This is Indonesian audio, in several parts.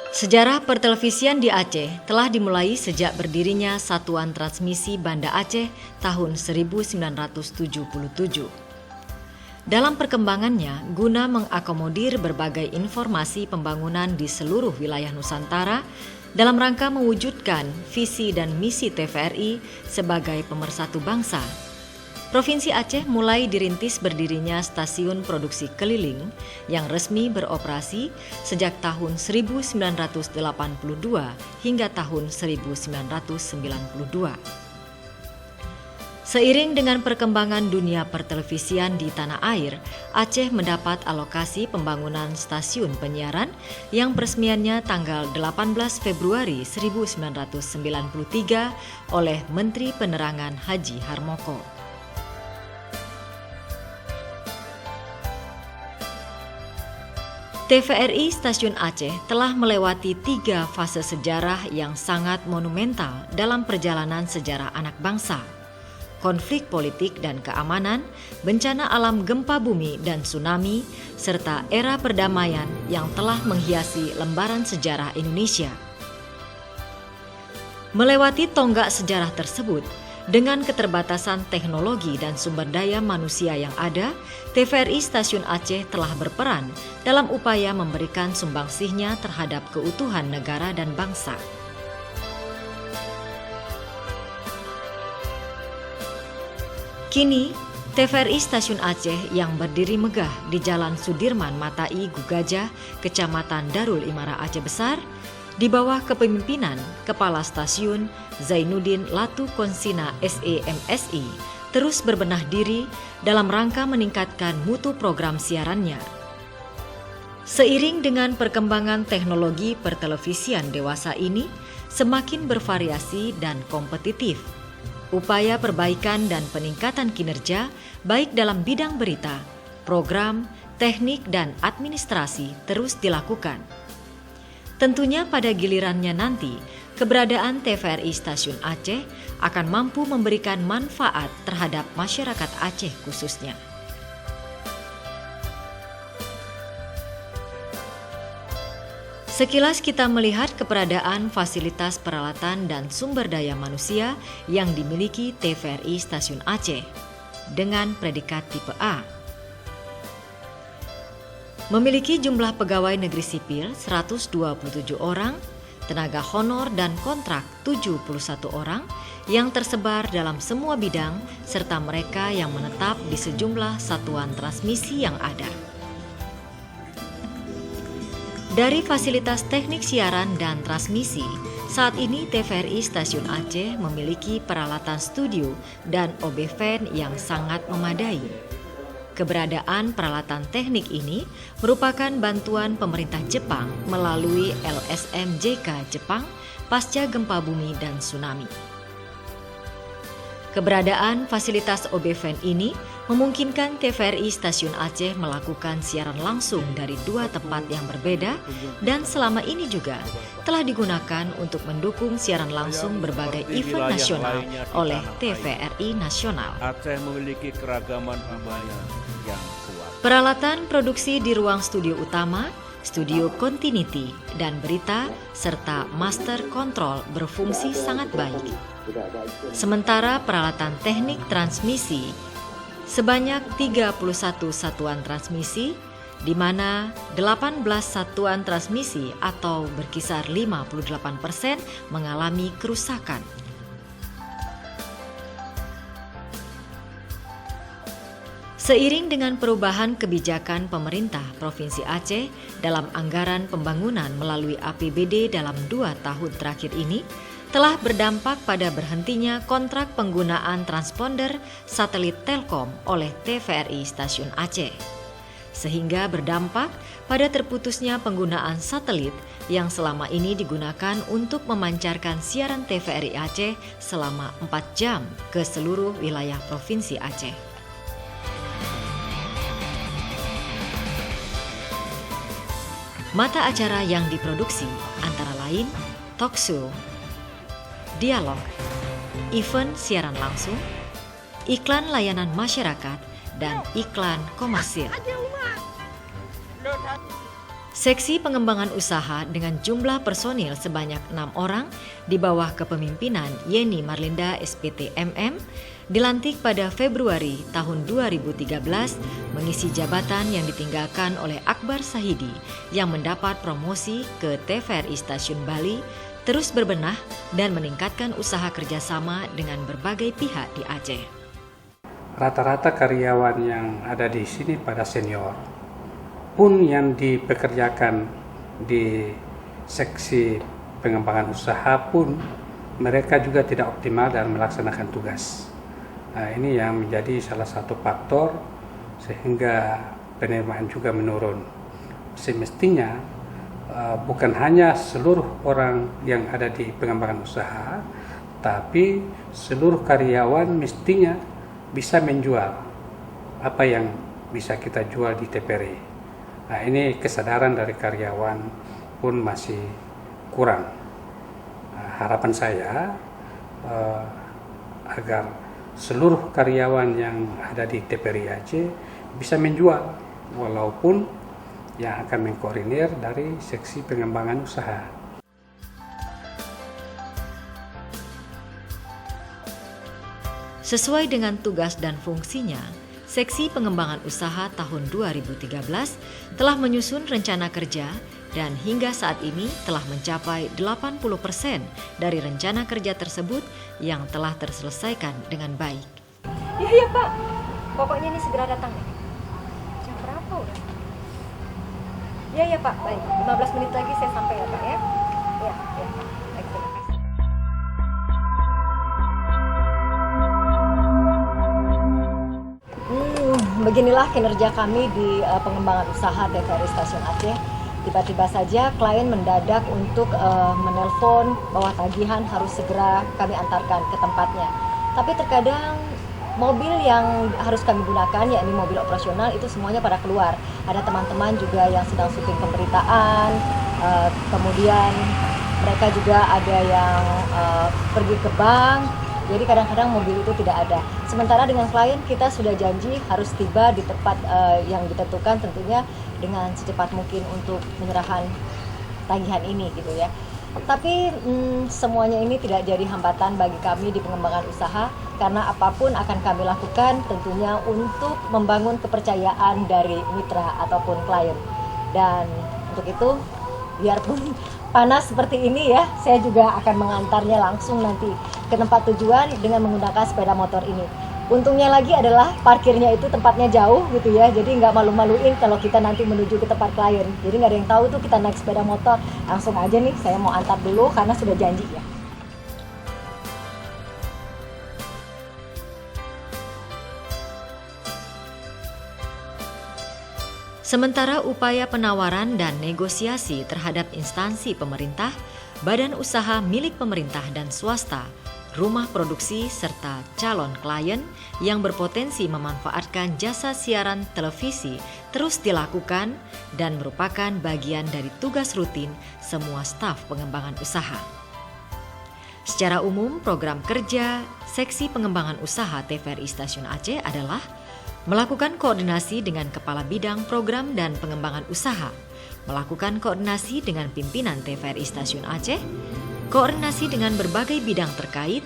Sejarah pertelevisian di Aceh telah dimulai sejak berdirinya Satuan Transmisi Banda Aceh tahun 1977. Dalam perkembangannya, guna mengakomodir berbagai informasi pembangunan di seluruh wilayah Nusantara dalam rangka mewujudkan visi dan misi TVRI sebagai pemersatu bangsa, Provinsi Aceh mulai dirintis berdirinya stasiun produksi keliling yang resmi beroperasi sejak tahun 1982 hingga tahun 1992. Seiring dengan perkembangan dunia pertelevisian di tanah air, Aceh mendapat alokasi pembangunan stasiun penyiaran yang peresmiannya tanggal 18 Februari 1993 oleh Menteri Penerangan Haji Harmoko. TVRI Stasiun Aceh telah melewati 3 fase sejarah yang sangat monumental dalam perjalanan sejarah anak bangsa. Konflik politik dan keamanan, bencana alam gempa bumi dan tsunami, serta era perdamaian yang telah menghiasi lembaran sejarah Indonesia. Melewati tonggak sejarah tersebut, dengan keterbatasan teknologi dan sumber daya manusia yang ada, TVRI Stasiun Aceh telah berperan dalam upaya memberikan sumbangsihnya terhadap keutuhan negara dan bangsa. Kini, TVRI Stasiun Aceh yang berdiri megah di Jalan Sudirman Matai Gugajah, Kecamatan Darul Imara Aceh Besar, di bawah kepemimpinan Kepala Stasiun Zainuddin Latu Konsina SEMSI, terus berbenah diri dalam rangka meningkatkan mutu program siarannya. Seiring dengan perkembangan teknologi pertelevisian dewasa ini semakin bervariasi dan kompetitif, upaya perbaikan dan peningkatan kinerja baik dalam bidang berita, program, teknik, dan administrasi terus dilakukan. Tentunya pada gilirannya nanti, keberadaan TVRI Stasiun Aceh akan mampu memberikan manfaat terhadap masyarakat Aceh khususnya. Sekilas kita melihat keberadaan fasilitas peralatan dan sumber daya manusia yang dimiliki TVRI Stasiun Aceh dengan predikat tipe A. Memiliki jumlah pegawai negeri sipil 127 orang, tenaga honor dan kontrak 71 orang yang tersebar dalam semua bidang serta mereka yang menetap di sejumlah satuan transmisi yang ada. Dari fasilitas teknik siaran dan transmisi, saat ini TVRI Stasiun Aceh memiliki peralatan studio dan OB fan yang sangat memadai. Keberadaan peralatan teknik ini merupakan bantuan pemerintah Jepang melalui LSMJK Jepang pasca gempa bumi dan tsunami. Keberadaan fasilitas OB fan ini memungkinkan TVRI Stasiun Aceh melakukan siaran langsung dari 2 tempat yang berbeda dan selama ini juga telah digunakan untuk mendukung siaran langsung berbagai event nasional oleh TVRI Nasional. Aceh memiliki keragaman budaya yang kuat. Peralatan produksi di ruang studio utama, studio continuity, dan berita, serta master control berfungsi sangat baik. Sementara peralatan teknik transmisi sebanyak 31 satuan transmisi, di mana 18 satuan transmisi atau berkisar 58% mengalami kerusakan. Seiring dengan perubahan kebijakan pemerintah Provinsi Aceh dalam anggaran pembangunan melalui APBD dalam 2 tahun terakhir ini, telah berdampak pada berhentinya kontrak penggunaan transponder satelit Telkom oleh TVRI Stasiun Aceh, sehingga berdampak pada terputusnya penggunaan satelit yang selama ini digunakan untuk memancarkan siaran TVRI Aceh selama 4 jam ke seluruh wilayah Provinsi Aceh. Mata acara yang diproduksi antara lain talk show, dialog, event siaran langsung, iklan layanan masyarakat, dan iklan komersil. Seksi pengembangan usaha dengan jumlah personil sebanyak 6 orang di bawah kepemimpinan Yeni Marlinda SPT MM dilantik pada Februari tahun 2013 mengisi jabatan yang ditinggalkan oleh Akbar Sahidi yang mendapat promosi ke TVRI Stasiun Bali, terus berbenah dan meningkatkan usaha kerjasama dengan berbagai pihak di Aceh. Rata-rata karyawan yang ada di sini pada senior, pun yang dipekerjakan di seksi pengembangan usaha pun mereka juga tidak optimal dalam melaksanakan tugas. Nah, ini yang menjadi salah satu faktor sehingga penerimaan juga menurun. Semestinya bukan hanya seluruh orang yang ada di pengembangan usaha, tapi seluruh karyawan mestinya bisa menjual apa yang bisa kita jual di TVRI. Nah, ini kesadaran dari karyawan pun masih kurang. Nah, harapan saya agar seluruh karyawan yang ada di TVRI Aceh bisa menjual, walaupun yang akan mengkoordinir dari seksi pengembangan usaha. Sesuai dengan tugas dan fungsinya, Seksi Pengembangan Usaha tahun 2013 telah menyusun rencana kerja dan hingga saat ini telah mencapai 80% dari rencana kerja tersebut yang telah terselesaikan dengan baik. Iya Pak, pokoknya ini segera datang. Jam berapa udah? Iya Pak, baik. 15 menit lagi saya sampai ya Pak ya. Iya Pak. Baik, terima kasih. Beginilah kinerja kami di pengembangan usaha TVRI Stasiun Aceh. Tiba-tiba saja klien mendadak untuk menelpon bahwa tagihan harus segera kami antarkan ke tempatnya. Tapi terkadang mobil yang harus kami gunakan, yakni mobil operasional, itu semuanya pada keluar. Ada teman-teman juga yang sedang syuting pemberitaan, kemudian mereka juga ada yang pergi ke bank. Jadi kadang-kadang mobil itu tidak ada. Sementara dengan klien kita sudah janji harus tiba di tempat yang ditentukan, tentunya dengan secepat mungkin untuk penyerahan tagihan ini gitu ya. Tapi semuanya ini tidak jadi hambatan bagi kami di pengembangan usaha, karena apapun akan kami lakukan tentunya untuk membangun kepercayaan dari mitra ataupun klien. Dan untuk itu, biarpun panas seperti ini ya, saya juga akan mengantarnya langsung nanti ke tempat tujuan dengan menggunakan sepeda motor ini. Untungnya lagi adalah parkirnya itu tempatnya jauh gitu ya, jadi nggak malu-maluin kalau kita nanti menuju ke tempat klien. Jadi nggak ada yang tahu tuh kita naik sepeda motor, langsung aja nih saya mau antar dulu karena sudah janji ya. Sementara upaya penawaran dan negosiasi terhadap instansi pemerintah, badan usaha milik pemerintah dan swasta, rumah produksi, serta calon klien yang berpotensi memanfaatkan jasa siaran televisi terus dilakukan dan merupakan bagian dari tugas rutin semua staf pengembangan usaha. Secara umum, program kerja Seksi Pengembangan Usaha TVRI Stasiun Aceh adalah melakukan koordinasi dengan Kepala Bidang Program dan Pengembangan Usaha, melakukan koordinasi dengan pimpinan TVRI Stasiun Aceh, koordinasi dengan berbagai bidang terkait,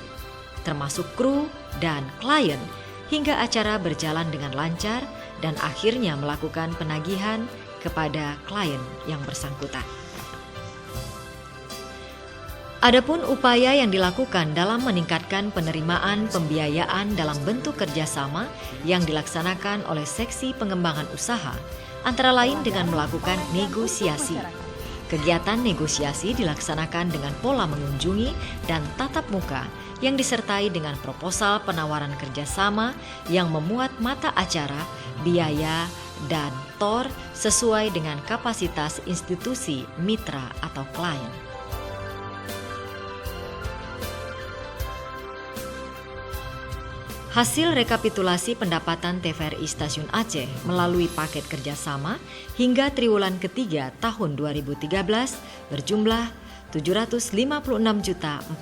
termasuk kru dan klien, hingga acara berjalan dengan lancar dan akhirnya melakukan penagihan kepada klien yang bersangkutan. Adapun upaya yang dilakukan dalam meningkatkan penerimaan pembiayaan dalam bentuk kerjasama yang dilaksanakan oleh Seksi Pengembangan Usaha, antara lain dengan melakukan negosiasi. Kegiatan negosiasi dilaksanakan dengan pola mengunjungi dan tatap muka yang disertai dengan proposal penawaran kerjasama yang memuat mata acara, biaya, dan TOR sesuai dengan kapasitas institusi, mitra, atau klien. Hasil rekapitulasi pendapatan TVRI Stasiun Aceh melalui paket kerjasama hingga triwulan ketiga tahun 2013 berjumlah 756.470.000.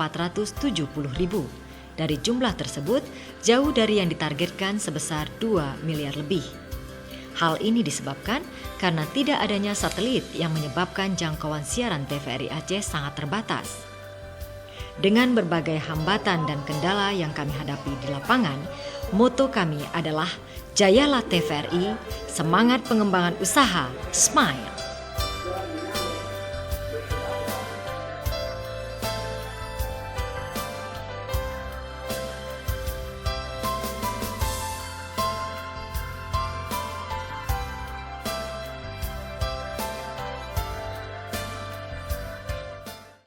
Dari jumlah tersebut, jauh dari yang ditargetkan sebesar 2 miliar lebih. Hal ini disebabkan karena tidak adanya satelit yang menyebabkan jangkauan siaran TVRI Aceh sangat terbatas. Dengan berbagai hambatan dan kendala yang kami hadapi di lapangan, moto kami adalah Jayalah TVRI, semangat pengembangan usaha, smile.